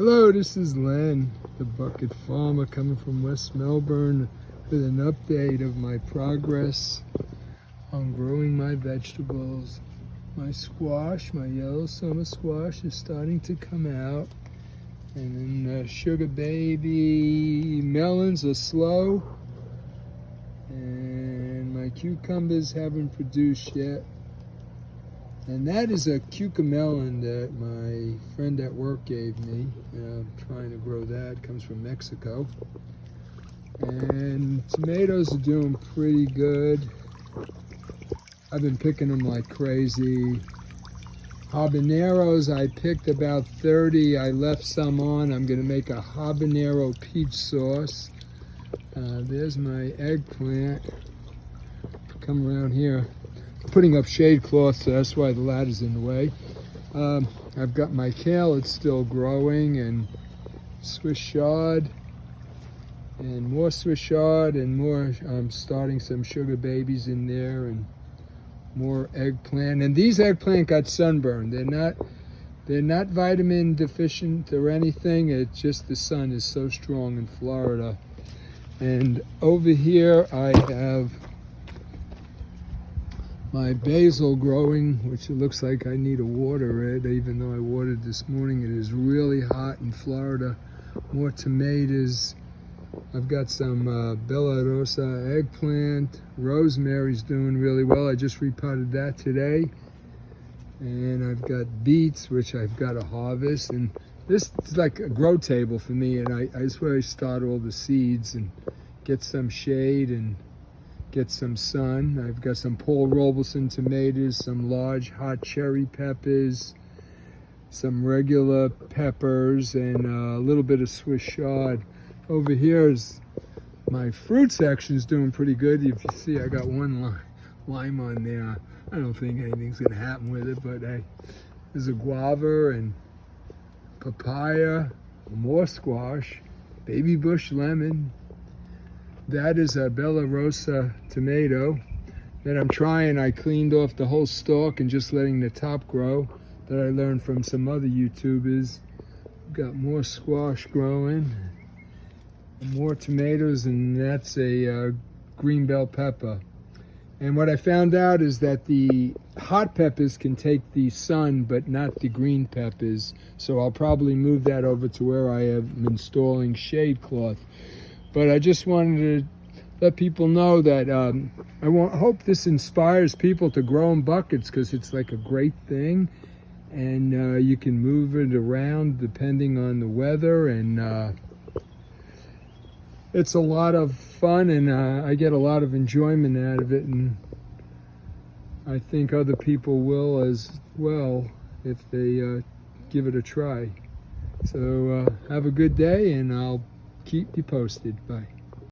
Hello, this is Len, the Bucket Farmer, coming from West Melbourne with an update of my progress on growing my vegetables. My squash, my yellow summer squash, is starting to come out, and then sugar baby melons are slow, and my cucumbers haven't produced yet. And that is a cucamelon that my friend at work gave me. I'm trying to grow that. It comes from Mexico. And tomatoes are doing pretty good. I've been picking them like crazy. Habaneros, I picked about 30. I left some on. I'm going to make a habanero peach sauce. There's my eggplant. Come around here. Putting up shade cloth, so that's why the ladder's in the way. I've got my kale, it's still growing, and Swiss chard, and more Swiss chard, and more. I'm starting some sugar babies in there, and more eggplant. And these eggplant got sunburned. They're not vitamin deficient or anything. It's just the sun is so strong in Florida. And over here I have my basil growing, which it looks like I need to water it, even though I watered this morning. It is really hot in Florida. More tomatoes. I've got some Bella Rosa eggplant. Rosemary's doing really well. I just repotted that today. And I've got beets, which I've got to harvest. And this is like a grow table for me, and I just where I start all the seeds and get some shade and get some sun. I've got some Paul Robeson tomatoes, some large hot cherry peppers, some regular peppers, and a little bit of Swiss chard. Over here is my fruit section is doing pretty good. If you see, I got one lime on there. I don't think anything's gonna happen with it, but hey, there's a guava and papaya, more squash, baby bush lemon. That is a Bella Rosa tomato that I'm trying. I cleaned off the whole stalk and just letting the top grow, that I learned from some other YouTubers. Got more squash growing, more tomatoes, and that's a green bell pepper. And what I found out is that the hot peppers can take the sun, but not the green peppers. So I'll probably move that over to where I am installing shade cloth. But I just wanted to let people know that hope this inspires people to grow in buckets, because it's like a great thing, and you can move it around depending on the weather, and it's a lot of fun, and I get a lot of enjoyment out of it, and I think other people will as well if they give it a try. So have a good day, and I'll keep you posted. Bye.